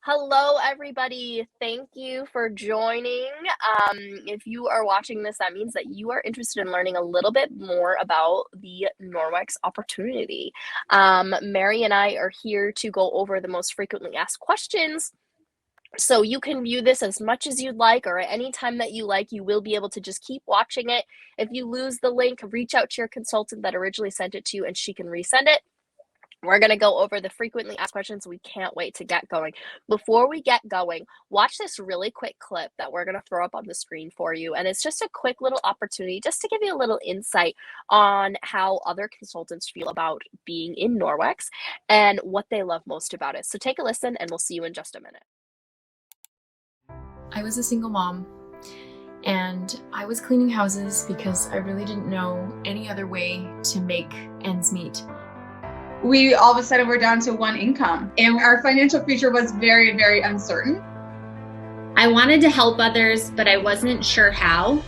Hello, everybody. Thank you for joining. If you are watching this, that means that you are interested in learning a little bit more about the Norwex opportunity. Mary and I are here to go over the most frequently asked questions. So you can view this as much as you'd like, or at any time that you like. You will be able to just keep watching it. If you lose the link, reach out to your consultant that originally sent it to you and she can resend it. We're going to go over the frequently asked questions. We can't wait to get going. Before we get going, watch this really quick clip that we're going to throw up on the screen for you. And it's just a quick little opportunity just to give you a little insight on how other consultants feel about being in Norwex and what they love most about it. So take a listen and we'll see you in just a minute. I was a single mom and I was cleaning houses because I really didn't know any other way to make ends meet. We all of a sudden were down to one income and our financial future was very, very uncertain. I wanted to help others, but I wasn't sure how.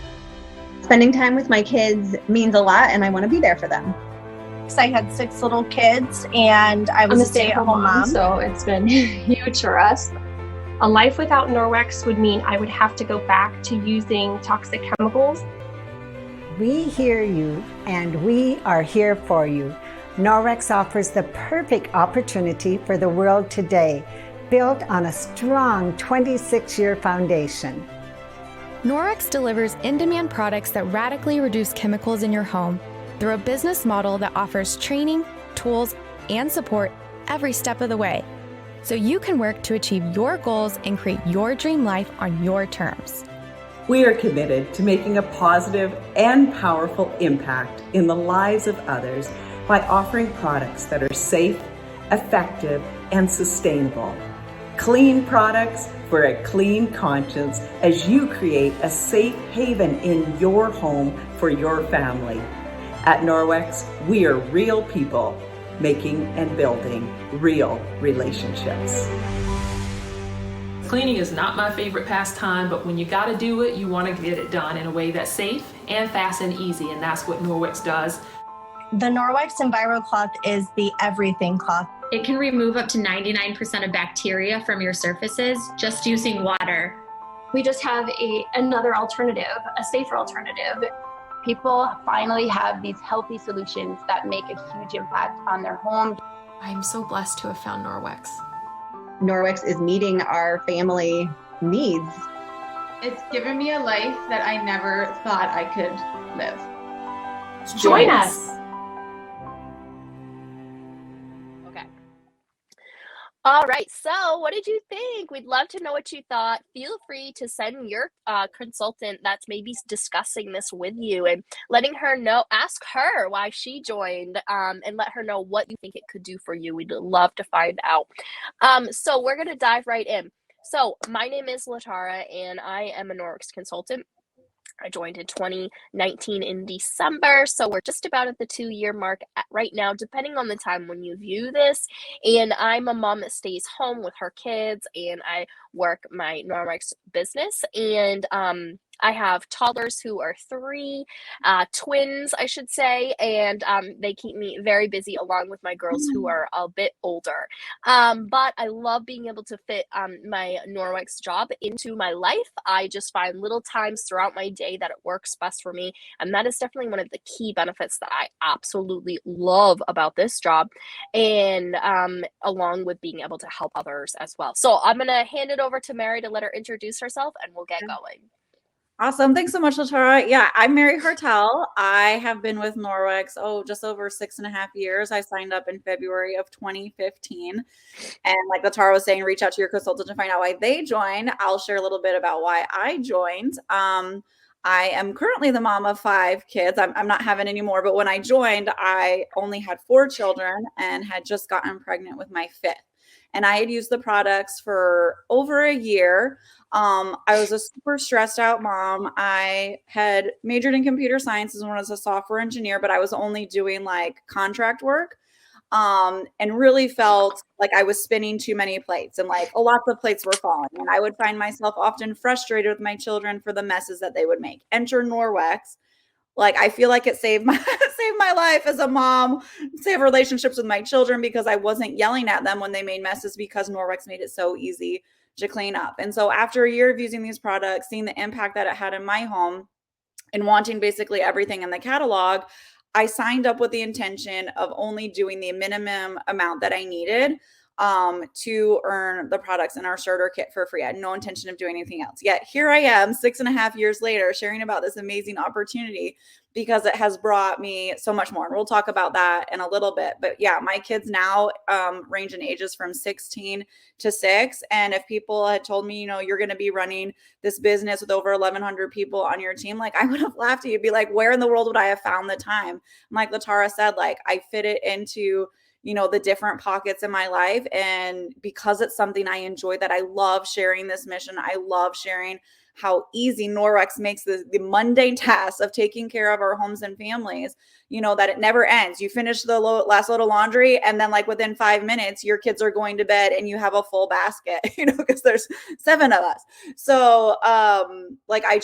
Spending time with my kids means a lot and I want to be there for them. I had 6 little kids and I was a stay-at-home mom. So it's been huge for us. A life without Norwex would mean I would have to go back to using toxic chemicals. We hear you and we are here for you. Norwex offers the perfect opportunity for the world today, built on a strong 26-year foundation. Norwex delivers in-demand products that radically reduce chemicals in your home through a business model that offers training, tools, and support every step of the way, so you can work to achieve your goals and create your dream life on your terms. We are committed to making a positive and powerful impact in the lives of others by offering products that are safe, effective, and sustainable. Clean products for a clean conscience as you create a safe haven in your home for your family. At Norwex, we are real people making and building real relationships. Cleaning is not my favorite pastime, but when you gotta do it, you wanna get it done in a way that's safe and fast and easy, and that's what Norwex does. The Norwex Enviro cloth is the everything cloth. It can remove up to 99% of bacteria from your surfaces just using water. We just have another alternative, a safer alternative. People finally have these healthy solutions that make a huge impact on their home. I'm so blessed to have found Norwex. Norwex is meeting our family needs. It's given me a life that I never thought I could live. Join us. All right, so what did you think? We'd love to know what you thought. Feel free to send your consultant that's maybe discussing this with you and letting her know, ask her why she joined, and let her know what you think it could do for you. We'd love to find out. So we're going to dive right in. So my name is Latara, and I am a Norwex consultant. I joined in 2019 in December, so we're just about at the 2-year mark right now, depending on the time when you view this. And I'm a mom that stays home with her kids, and I work my Norwex business. And I have toddlers who are 3, twins, I should say, and they keep me very busy along with my girls who are a bit older. But I love being able to fit my Norwex job into my life. I just find little times throughout my day that it works best for me, and that is definitely one of the key benefits that I absolutely love about this job, and along with being able to help others as well. So I'm going to hand it over to Mary to let her introduce herself, and we'll get going. Awesome. Thanks so much, Latara. Yeah, I'm Mary Hartel. I have been with Norwex, just over 6.5 years. I signed up in February of 2015. And like Latara was saying, reach out to your consultant to find out why they joined. I'll share a little bit about why I joined. I am currently the mom of 5 kids. I'm not having any more, but when I joined, I only had 4 children and had just gotten pregnant with my 5th. And I had used the products for over a year. I was a super stressed out mom. I had majored in computer sciences and was a software engineer, but I was only doing like contract work, and really felt like I was spinning too many plates and like lots of plates were falling. And I would find myself often frustrated with my children for the messes that they would make. Enter Norwex, Like, I feel like it saved my saved my life as a mom, saved relationships with my children because I wasn't yelling at them when they made messes because Norwex made it so easy to clean up. And so after a year of using these products, seeing the impact that it had in my home and wanting basically everything in the catalog, I signed up with the intention of only doing the minimum amount that I needed to earn the products in our starter kit for free. I had no intention of doing anything else. Yet here I am 6.5 years later sharing about this amazing opportunity because it has brought me so much more. And we'll talk about that in a little bit. But yeah, my kids now range in ages from 16 to 6. And if people had told me, you're going to be running this business with over 1,100 people on your team, like, I would have laughed at you, be like, where in the world would I have found the time? And like Latara said, like, I fit it into the different pockets in my life. And because it's something I enjoy, that I love sharing this mission, I love sharing how easy Norwex makes the mundane task of taking care of our homes and families, that it never ends. You finish the last load of laundry, and then like within 5 minutes, your kids are going to bed and you have a full basket, because there's 7 of us. So like, I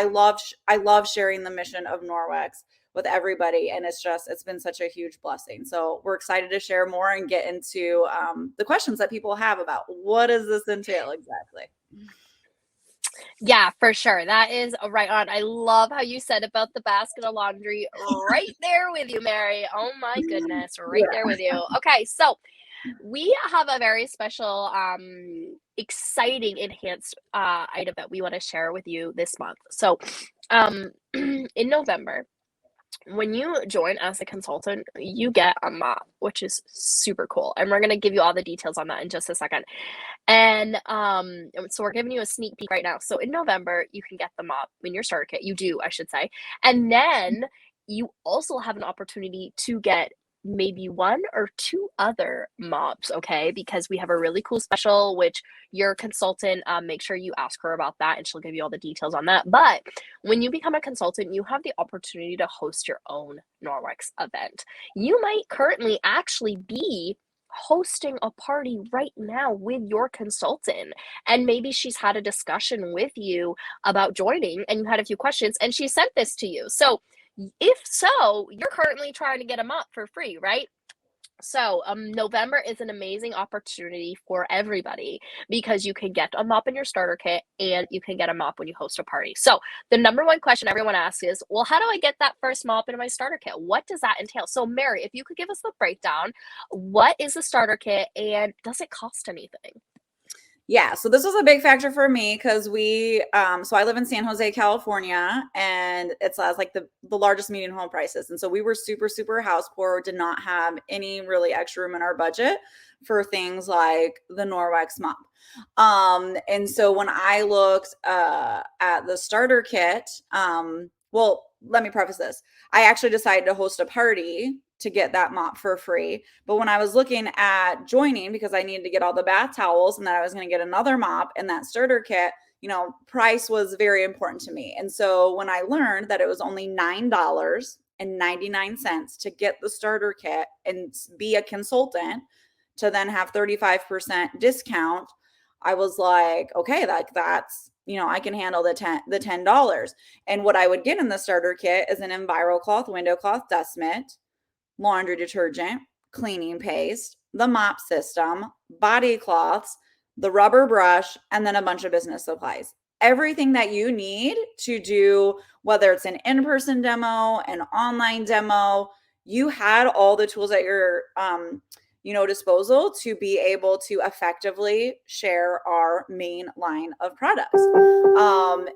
love sharing the mission of Norwex with everybody. And it's been such a huge blessing. So we're excited to share more and get into the questions that people have about what does this entail exactly. Yeah, for sure. That is right on. I love how you said about the basket of laundry. Right there with you, Mary. Oh my goodness. Right there with you. Okay, so we have a very special, exciting, enhanced item that we want to share with you this month. So in November, when you join as a consultant, you get a mop, which is super cool. And we're going to give you all the details on that in just a second. And so we're giving you a sneak peek right now. So in November, you can get the mop in your starter kit. You do, I should say. And then you also have an opportunity to get maybe 1 or 2 other mops, okay? Because we have a really cool special, which your consultant, make sure you ask her about that and she'll give you all the details on that. But when you become a consultant, you have the opportunity to host your own Norwex event. You might currently actually be hosting a party right now with your consultant, and maybe she's had a discussion with you about joining and you had a few questions and she sent this to you. So if so, you're currently trying to get a mop for free, right? So November is an amazing opportunity for everybody because you can get a mop in your starter kit and you can get a mop when you host a party. So the number one question everyone asks is, well, how do I get that first mop in my starter kit? What does that entail? So Mary, if you could give us the breakdown, what is the starter kit and does it cost anything? Yeah, so this was a big factor for me because so I live in San Jose, California, and it's like the largest median home prices. And so we were super, super house poor, did not have any really extra room in our budget for things like the Norwex mop. And so when I looked at the starter kit, well, let me preface this. I actually decided to host a party to get that mop for free. But when I was looking at joining, because I needed to get all the bath towels and then I was going to get another mop in that starter kit, price was very important to me. And so when I learned that it was only $9.99 to get the starter kit and be a consultant to then have 35% discount, I was like, okay, that's, I can handle the $10. And what I would get in the starter kit is an EnviroCloth, window cloth, dust mitt, laundry detergent, cleaning paste, the mop system, body cloths, the rubber brush, and then a bunch of business supplies. Everything that you need to do, whether it's an in-person demo, an online demo, you had all the tools at your disposal to be able to effectively share our main line of products.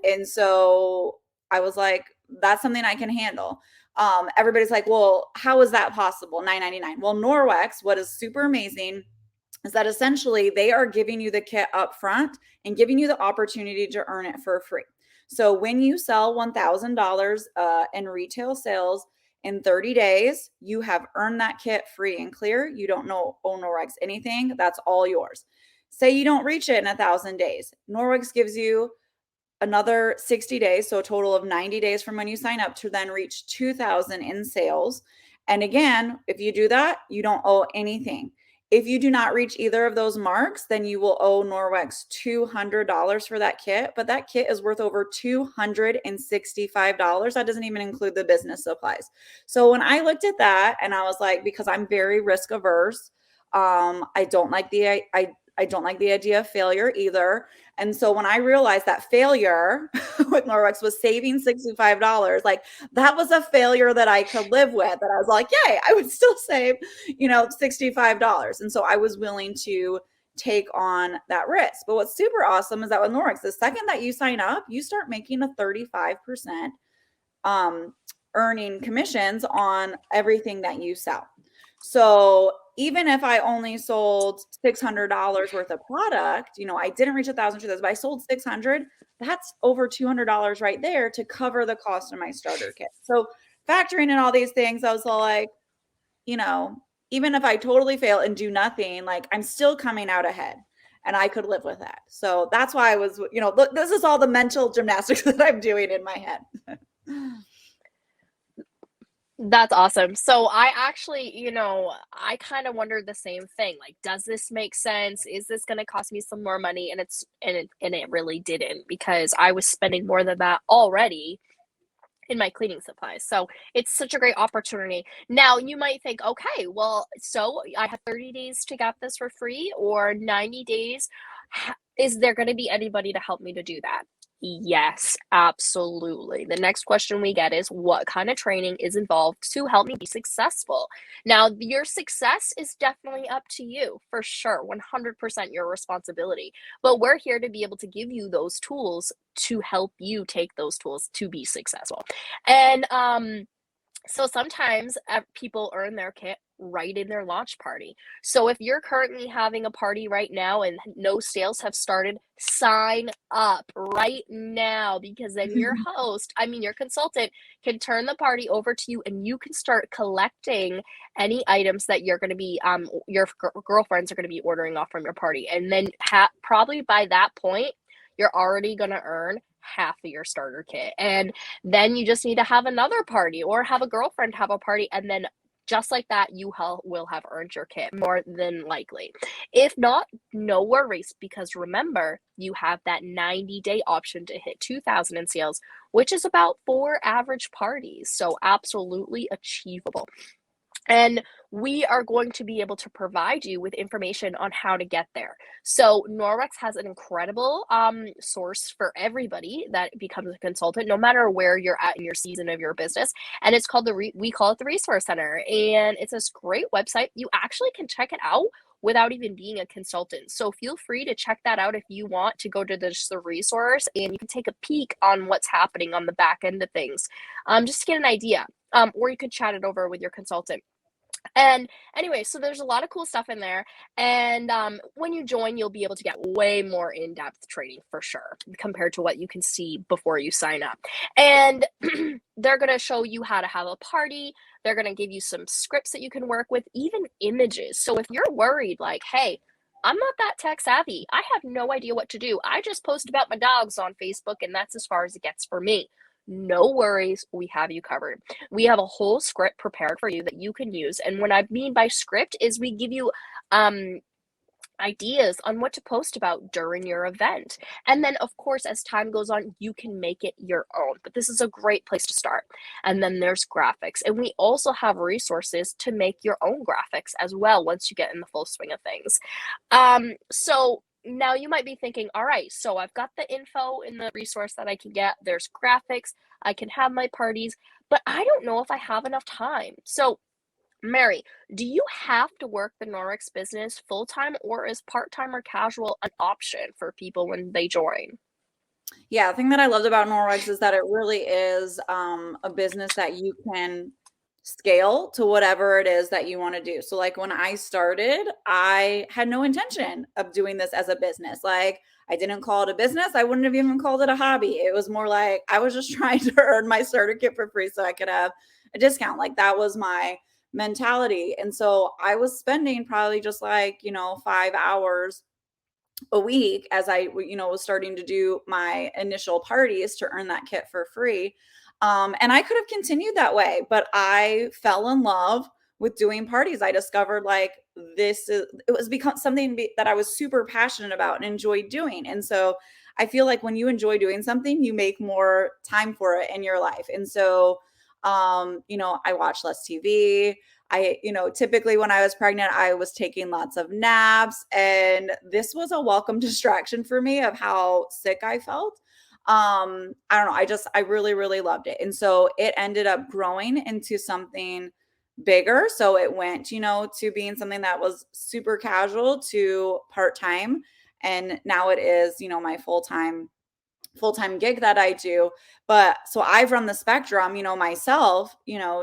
And so I was like, that's something I can handle. Everybody's like, well, how is that possible? $9.99. Well, Norwex, what is super amazing is that essentially they are giving you the kit up front and giving you the opportunity to earn it for free. So when you sell $1,000 in retail sales in 30 days, you have earned that kit free and clear. You don't owe Norwex anything. That's all yours. Say you don't reach it in 1,000 days. Norwex gives you another 60 days, so a total of 90 days from when you sign up to then reach 2,000 in sales. And again, if you do that, you don't owe anything. if you do not reach either of those marks, then you will owe Norwex $200 for that kit. But that kit is worth over $265. That doesn't even include the business supplies. So when I looked at that, and I was like, because I'm very risk averse, I don't like the idea of failure either. And so when I realized that failure with Norwex was saving $65, like that was a failure that I could live with. And I was like, yay, I would still save, $65. And so I was willing to take on that risk. But what's super awesome is that with Norwex, the second that you sign up, you start making a 35% earning commissions on everything that you sell. So even if I only sold $600 worth of product, I didn't reach 1,000 through this, but I sold 600, that's over $200 right there to cover the cost of my starter kit. So factoring in all these things, I was like, even if I totally fail and do nothing, like I'm still coming out ahead and I could live with that. So that's why I was, look, this is all the mental gymnastics that I'm doing in my head. That's awesome. So I actually, I kind of wondered the same thing. Like, does this make sense? Is this going to cost me some more money? And it really didn't, because I was spending more than that already in my cleaning supplies. So it's such a great opportunity. Now you might think, okay, well, so I have 30 days to get this for free, or 90 days. Is there going to be anybody to help me to do that? Yes, absolutely. The next question we get is, what kind of training is involved to help me be successful? Now, your success is definitely up to you, for sure, 100% your responsibility. But we're here to be able to give you those tools to help you take those tools to be successful. And so sometimes people earn their kit right in their launch party. So if you're currently having a party right now and no sales have started, sign up right now, because then your consultant can turn the party over to you, and you can start collecting any items that you're going to be, your girlfriends are going to be ordering off from your party. And then probably by that point, you're already going to earn half of your starter kit. And then you just need to have another party, or have a girlfriend have a party, and then just like that, you will have earned your kit, more than likely. If not, no worries, because remember, you have that 90-day option to hit 2,000 in sales, which is about 4 average parties. So absolutely achievable. And we are going to be able to provide you with information on how to get there. So Norwex has an incredible source for everybody that becomes a consultant, no matter where you're at in your season of your business. And it's called we call it the Resource Center. And it's this great website. You actually can check it out without even being a consultant. So feel free to check that out if you want to go to the resource, and you can take a peek on what's happening on the back end of things, just to get an idea. Or you could chat it over with your consultant. And anyway, so there's a lot of cool stuff in there. And when you join, you'll be able to get way more in-depth training, for sure, compared to what you can see before you sign up. And they're going to show you how to have a party. They're going to give you some scripts that you can work with, even images. So if you're worried, like, hey, I'm not that tech savvy, I have no idea what to do, I just post about my dogs on Facebook, and that's as far as it gets for me. No worries, we have you covered. We have a whole script prepared for you that you can use. And what I mean by script is we give you ideas on what to post about during your event. And then, of course, as time goes on, you can make it your own. But this is a great place to start. And then there's graphics. And we also have resources to make your own graphics as well once you get in the full swing of things. So now you might be thinking, all right, so I've got the info in the resource that I can get. There's graphics. I can have my parties, but I don't know if I have enough time. So Mary, do you have to work the Norwex business full-time, or is part-time or casual an option for people when they join? Yeah, the thing that I loved about Norwex is that it really is a business that you can scale to whatever it is that you want to do. So like when I started, I had no intention of doing this as a business. Like I didn't call it a business. I wouldn't have even called it a hobby. It was more like I was just trying to earn my starter kit for free so I could have a discount. Like that was my mentality. And so I was spending probably just like, 5 hours a week as I, was starting to do my initial parties to earn that kit for free. And I could have continued that way, but I fell in love with doing parties. I discovered like it was become something that I was super passionate about and enjoyed doing. And so I feel like when you enjoy doing something, you make more time for it in your life. And so, I watch less TV. Typically when I was pregnant, I was taking lots of naps, and this was a welcome distraction for me of how sick I felt. I don't know. I really, really loved it. And so it ended up growing into something bigger. So it went, to being something that was super casual to part-time. And now it is, my full-time gig that I do. But so I've run the spectrum, myself,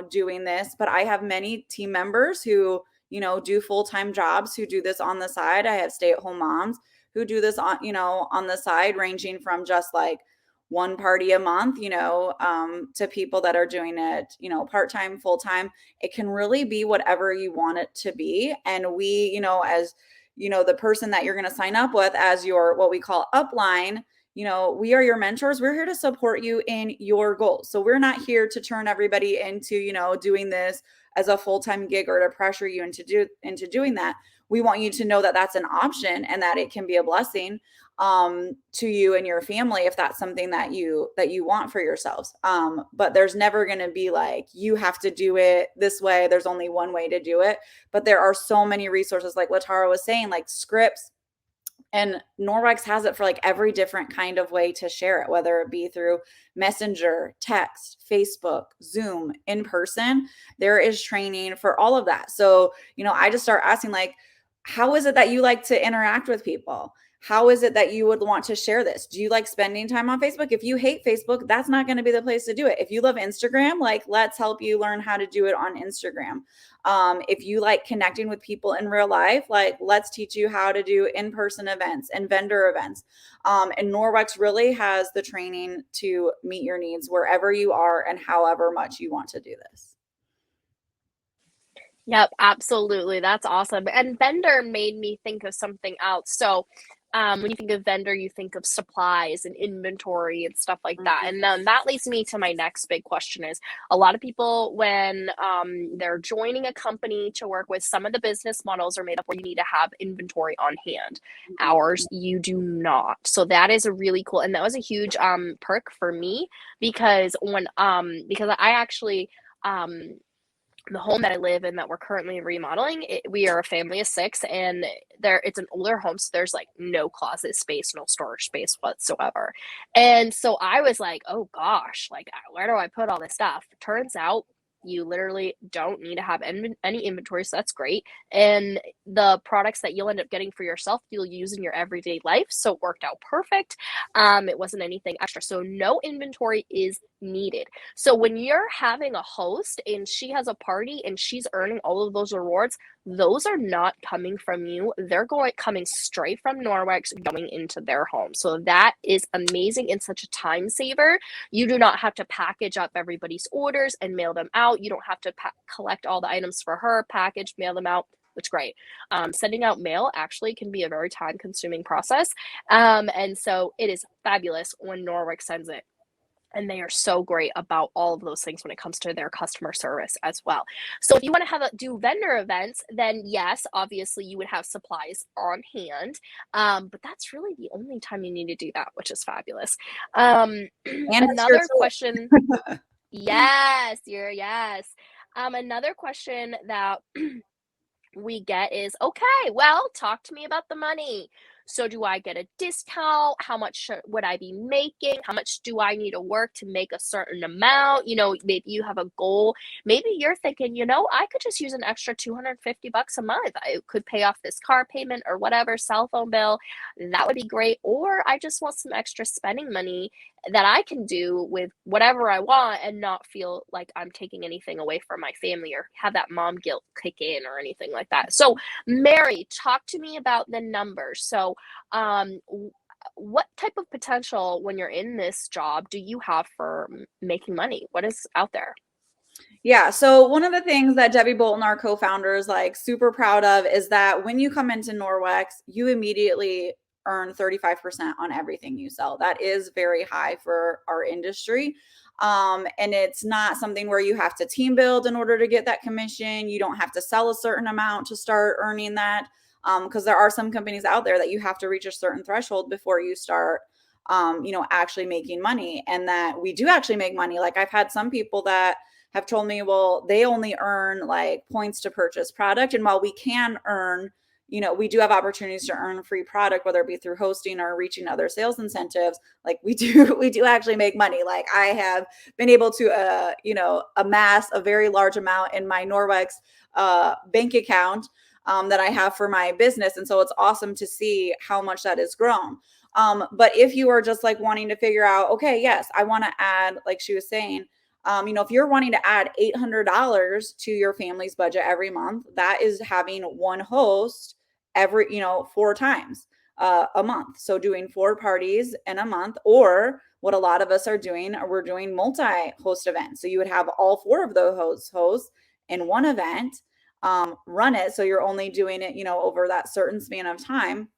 doing this, but I have many team members who, do full-time jobs, who do this on the side. I have stay-at-home moms who do this on the side, ranging from just like one party a month, to people that are doing it, part-time, full-time. It can really be whatever you want it to be. And we, as, the person that you're going to sign up with as your, what we call upline, we are your mentors. We're here to support you in your goals. So we're not here to turn everybody into, doing this as a full-time gig or to pressure you into doing that. We want you to know that that's an option and that it can be a blessing to you and your family if that's something that you want for yourselves. But there's never going to be like, you have to do it this way. There's only one way to do it. But there are so many resources, like Latara was saying, like scripts. And Norwex has it for like every different kind of way to share it, whether it be through Messenger, text, Facebook, Zoom, in person. There is training for all of that. So, I just start asking, like, how is it that you like to interact with people? How is it that you would want to share this? Do you like spending time on Facebook? If you hate Facebook, that's not going to be the place to do it. If you love Instagram, like, let's help you learn how to do it on Instagram. If you like connecting with people in real life, like, let's teach you how to do in-person events and vendor events. And Norwex really has the training to meet your needs wherever you are and however much you want to do this. Yep, absolutely. That's awesome. And vendor made me think of something else. So, when you think of vendor, you think of supplies and inventory and stuff like that. And then that leads me to my next big question is a lot of people, when they're joining a company to work with, some of the business models are made up where you need to have inventory on hand. Ours, you do not. So that is a really cool, and that was a huge perk for me because because I actually the home that I live in that we're currently remodeling, we are a family of 6, and it's an older home, so there's like no closet space, no storage space whatsoever. And so I was like, oh gosh, like, where do I put all this stuff? Turns out you literally don't need to have any inventory, so that's great. And the products that you'll end up getting for yourself, you'll use in your everyday life, so it worked out perfect. It wasn't anything extra, so no inventory is needed. So when you're having a host and she has a party and she's earning all of those rewards, those are not coming from you. They're coming straight from Norwex, going into their home. So that is amazing and such a time saver. You do not have to package up everybody's orders and mail them out. You don't have to collect all the items for her, package, mail them out. It's great. Sending out mail actually can be a very time-consuming process. And so it is fabulous when Norwex sends it. And they are so great about all of those things when it comes to their customer service as well. So if you want to do vendor events, then yes, obviously you would have supplies on hand. But that's really the only time you need to do that, which is fabulous. Another question. Yes. Another question that we get is, okay, well, talk to me about the money. So do I get a discount? How much would I be making? How much do I need to work to make a certain amount? Maybe you have a goal. Maybe you're thinking, I could just use an extra $250 a month. I could pay off this car payment or whatever, cell phone bill. That would be great. Or I just want some extra spending money that I can do with whatever I want and not feel like I'm taking anything away from my family or have that mom guilt kick in or anything like that. So Mary, talk to me about the numbers. So what type of potential when you're in this job do you have for making money? What is out there? Yeah. So one of the things that Debbie Bolton, our co-founder, is like super proud of is that when you come into Norwex, you immediately earn 35% on everything you sell. That is very high for our industry. And it's not something where you have to team build in order to get that commission. You don't have to sell a certain amount to start earning that. Because there are some companies out there that you have to reach a certain threshold before you start, actually making money, and that we do actually make money. Like I've had some people that have told me, well, they only earn like points to purchase product. And while we can earn, we do have opportunities to earn free product, whether it be through hosting or reaching other sales incentives. Like we do actually make money. Like I have been able to, amass a very large amount in my Norwex bank account that I have for my business. And so it's awesome to see how much that has grown. But if you are just like wanting to figure out, okay, yes, I want to add, like she was saying, if you're wanting to add $800 to your family's budget every month, that is having one host every, 4 times a month. So doing 4 parties in a month, or what a lot of us are doing, we're doing multi-host events. So you would have all 4 of those hosts in one event, run it. So you're only doing it, over that certain span of time.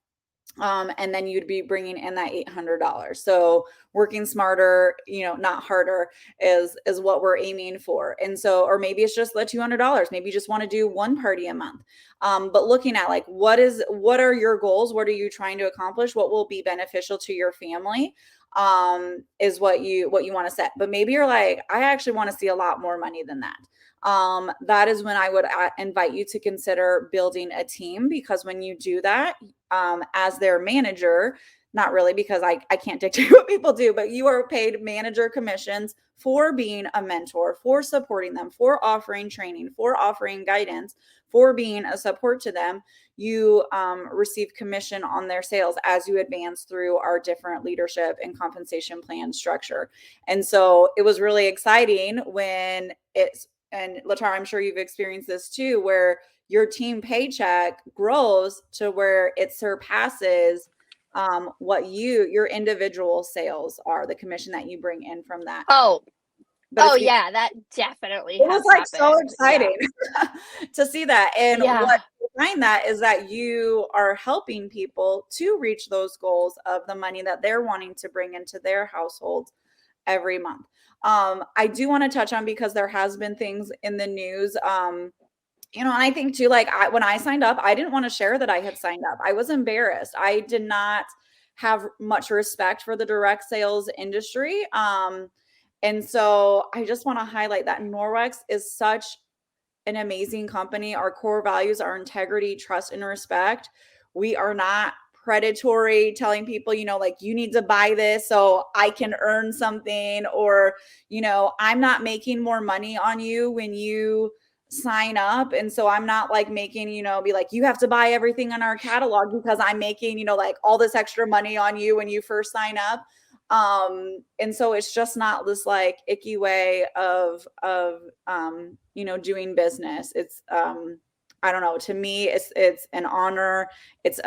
And then you'd be bringing in that $800. So working smarter, not harder is what we're aiming for. And so, or maybe it's just the $200. Maybe you just want to do 1 party a month. But looking at like, what are your goals? What are you trying to accomplish? What will be beneficial to your family? Is what you want to set. But maybe you're like, I actually want to see a lot more money than that. That is when I would invite you to consider building a team, because when you do that, as their manager, not really, because I can't dictate what people do, but you are paid manager commissions for being a mentor, for supporting them, for offering training, for offering guidance, for being a support to them. You receive commission on their sales as you advance through our different leadership and compensation plan structure. And so it was really exciting when and Latara, I'm sure you've experienced this too, where your team paycheck grows to where it surpasses what your individual sales are, the commission that you bring in from that. Yeah, that definitely it was like so exciting to see that. And what behind that is that you are helping people to reach those goals of the money that they're wanting to bring into their households every month. I do want to touch on, because there has been things in the news, and I think too, like when I signed up, I didn't want to share that I had signed up. I was embarrassed. I did not have much respect for the direct sales industry. And so I just want to highlight that Norwex is such an amazing company. Our core values are integrity, trust, and respect. We are not predatory, telling people, like, you need to buy this so I can earn something, or, I'm not making more money on you when you sign up. And so I'm not like making, be like, you have to buy everything on our catalog because I'm making, like all this extra money on you when you first sign up. And so it's just not this like icky way of doing business. It's, I don't know, to me, it's an honor. It's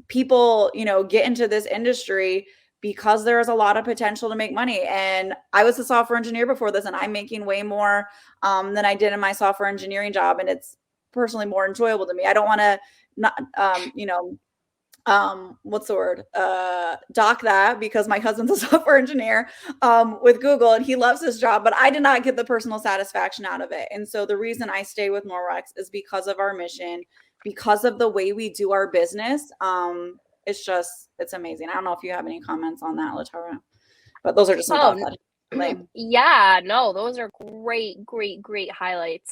people, get into this industry because there is a lot of potential to make money. And I was a software engineer before this, and I'm making way more than I did in my software engineering job. And it's personally more enjoyable to me. I don't want to what's the word? Dock that, because my husband's a software engineer with Google, and he loves his job, but I did not get the personal satisfaction out of it. And so the reason I stay with Norwex is because of our mission, because of the way we do our business. It's amazing. I don't know if you have any comments on that, Latara, but those are just some thoughts. Yeah, no, those are great highlights.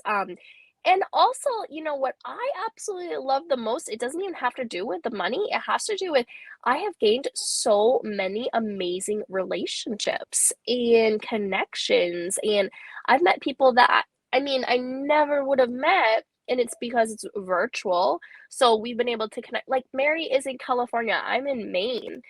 And also, what I absolutely love the most, it doesn't even have to do with the money. It has to do with, I have gained so many amazing relationships and connections. And I've met people that, I never would have met. And it's because it's virtual. So we've been able to connect. Like, Mary is in California. I'm in Maine.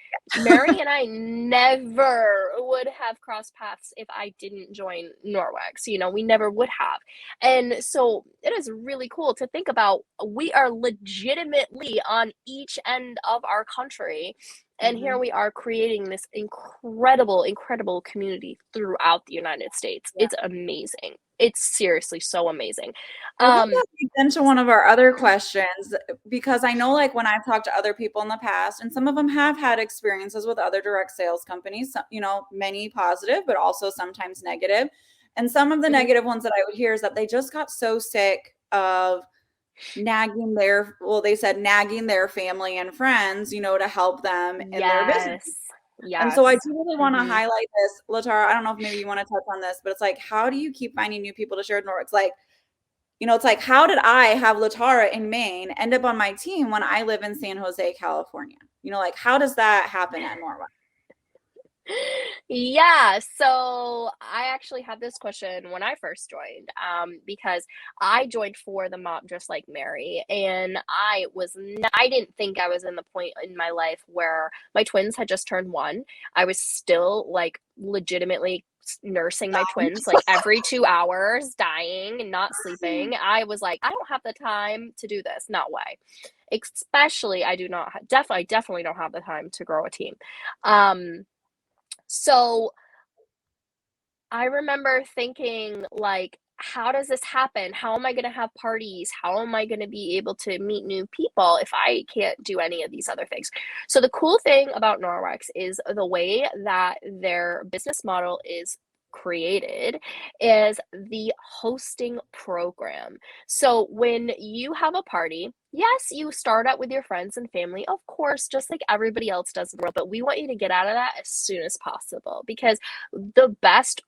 Mary and I never would have crossed paths if I didn't join Norwex. We never would have. And so it is really cool to think about. We are legitimately on each end of our country. And here we are creating this incredible community throughout the United States. It's amazing. It's seriously so amazing. I think that leads into one of our other questions, because I know, like, when I've talked to other people in the past, and some of them have had experiences with other direct sales companies, many positive, but also sometimes negative. And some of the negative ones that I would hear is that they just got so sick of nagging their family and friends, to help them in their business. Yes. And so I do really want to highlight this, Latara. I don't know if maybe you want to touch on this, but it's like, how do you keep finding new people to share Norwex? It's like, how did I have Latara in Maine end up on my team when I live in San Jose, California? Like, how does that happen at Norwex? Yeah, so I actually had this question when I first joined, because I joined for the mom just like Mary, and I didn't think I was in the point in my life where my twins had just turned 1. I was still like legitimately nursing my twins like every 2 hours, dying and not sleeping. I was like, I don't have the time to do this. No way. Especially I definitely don't have the time to grow a team. So I remember thinking, like, how does this happen? How am I going to have parties? How am I going to be able to meet new people if I can't do any of these other things? So the cool thing about Norwex is the way that their business model is created is the hosting program. So when you have a party, yes, you start out with your friends and family, of course, just like everybody else does in the world, but we want you to get out of that as soon as possible, because the best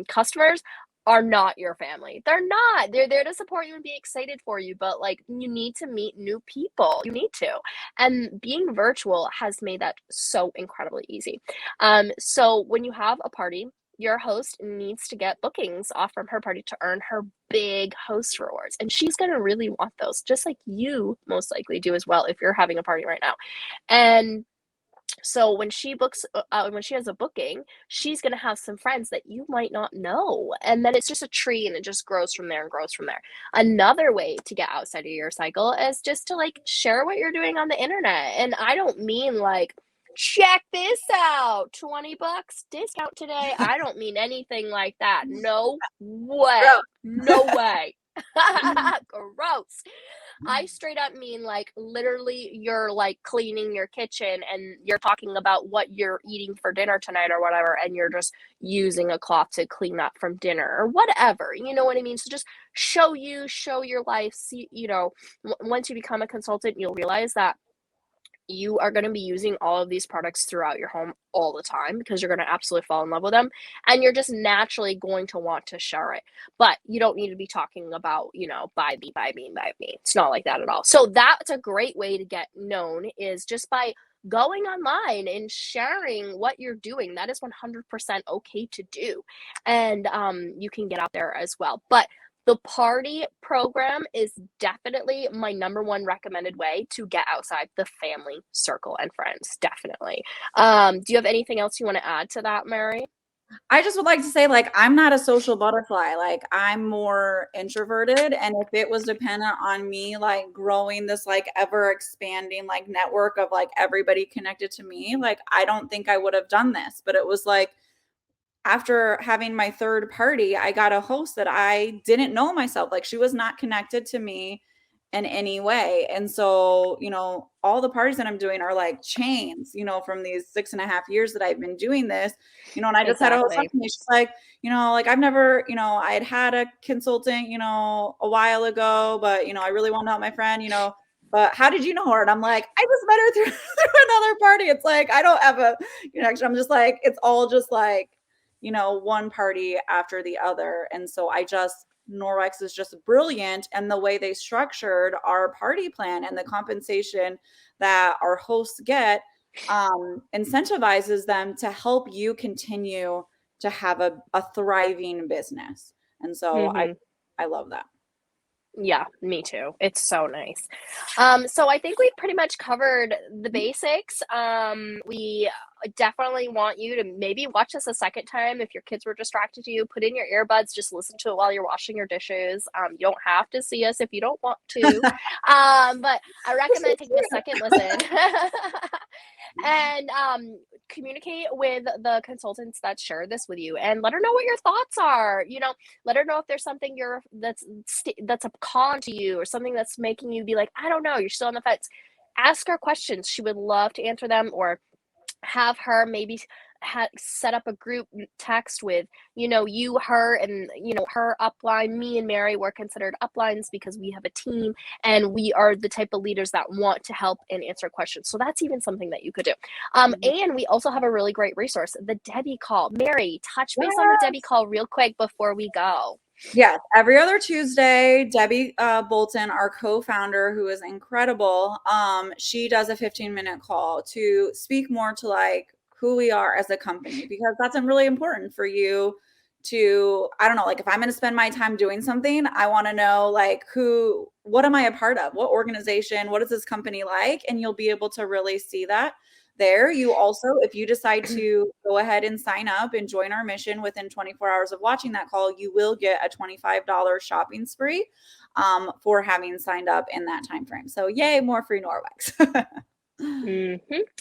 customers are not your family. They're not. They're there to support you and be excited for you, but like, you need to meet new people. You need to. And being virtual has made that so incredibly easy. So when you have a party, your host needs to get bookings off from her party to earn her big host rewards. And she's going to really want those, just like you most likely do as well if you're having a party right now. And so when she has a booking, she's going to have some friends that you might not know. And then it's just a tree, and it just grows from there and grows from there. Another way to get outside of your cycle is just to like share what you're doing on the internet. And I don't mean like, check this out, $20 discount today. I don't mean anything like that. No way. No way. Gross. I straight up mean like literally you're like cleaning your kitchen and you're talking about what you're eating for dinner tonight or whatever, and you're just using a cloth to clean up from dinner or whatever. You know what I mean? So just show your life. See, once you become a consultant, you'll realize that you are going to be using all of these products throughout your home all the time, because you're going to absolutely fall in love with them, and you're just naturally going to want to share it. But you don't need to be talking about, buy me. It's not like that at all. So that's a great way to get known, is just by going online and sharing what you're doing. That is 100% okay to do. And you can get out there as well. But the party program is definitely my number one recommended way to get outside the family circle and friends. Definitely. Do you have anything else you want to add to that, Mary? I just would like to say, like, I'm not a social butterfly. Like, I'm more introverted. And if it was dependent on me, like, growing this, like, ever expanding, like, network of, like, everybody connected to me, like, I don't think I would have done this. But it was like, after having my third party, I got a host that I didn't know myself. Like, she was not connected to me in any way. And so, all the parties that I'm doing are like chains, from these 6.5 years that I've been doing this, and I just had a host talk to me. She's like, like, I've never, I had a consultant, a while ago, but, I really want to help my friend, but how did you know her? And I'm like, I just met her through another party. It's like, I don't have a connection. I'm just like, it's all just like, one party after the other. And so Norwex is just brilliant. And the way they structured our party plan and the compensation that our hosts get incentivizes them to help you continue to have a thriving business. And so I love that. Yeah, me too. It's so nice. So I think we've pretty much covered the basics. We definitely want you to maybe watch this a second time. If your kids were distracted to you, put in your earbuds, just listen to it while you're washing your dishes. You don't have to see us if you don't want to. But I recommend taking a second listen. And communicate with the consultants that share this with you and let her know what your thoughts are. Let her know if there's something that's a con to you or something that's making you be like, I don't know, you're still on the fence. Ask her questions. She would love to answer them, or have her maybe set up a group text with, you, her, and, her upline. Me and Mary were considered uplines because we have a team and we are the type of leaders that want to help and answer questions. So that's even something that you could do. And we also have a really great resource, the Debbie Call. Mary, touch base on the Debbie Call real quick before we go. Yes, every other Tuesday, Debbie Bolton, our co-founder, who is incredible, she does a 15-minute call to speak more to like who we are as a company, because that's really important for you to, I don't know, like if I'm going to spend my time doing something, I want to know like what am I a part of? What organization? What is this company like? And you'll be able to really see that there. You also, if you decide to go ahead and sign up and join our mission within 24 hours of watching that call, you will get a $25 shopping spree for having signed up in that time frame. So yay, more free Norwex.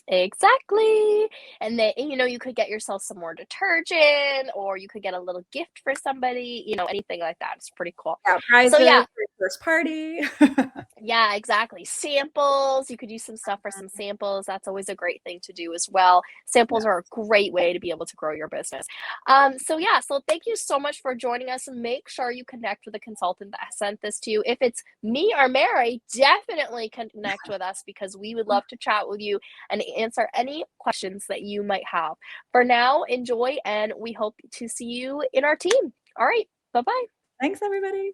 Exactly. And then, you could get yourself some more detergent, or you could get a little gift for somebody, anything like that. It's pretty cool. Yeah, prizes for your first party. Yeah, exactly. Samples. You could use some stuff for some samples. That's always a great thing to do as well. Samples are a great way to be able to grow your business. So thank you so much for joining us. Make sure you connect with the consultant that sent this to you. If it's me or Mary, definitely connect with us, because we would love to chat with you and answer any questions that you might have. For now, enjoy, and we hope to see you in our team. All right. Bye-bye. Thanks, everybody.